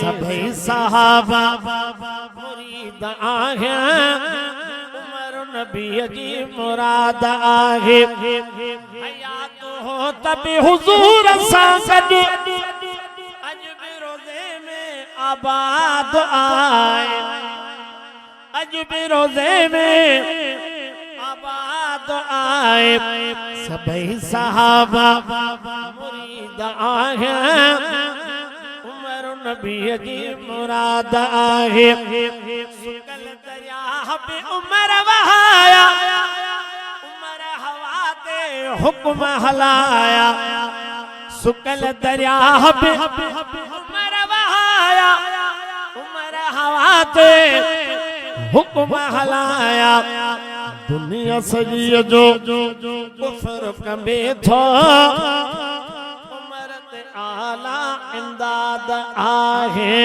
सभई सहाबा मुरीद आहे उमर नबी जी मुराद आहे हयात हो तभी हुजूर सां गॾु अज भी रोज़े में आबाद आए अज भी रोज़े में आबाद आए सभई सहाबा मुरीद आहे उमर नबी जी मुराद आहे सुकल दरिया पे उमर वहाया उमर हवा ते हुक्म हलाया सुकल दरिया पे उमर वहाया उमर हवा ते हुक्म हलाया दुनिया सजी जो कुफर कबे थो उमर ते आला इमदाद आहे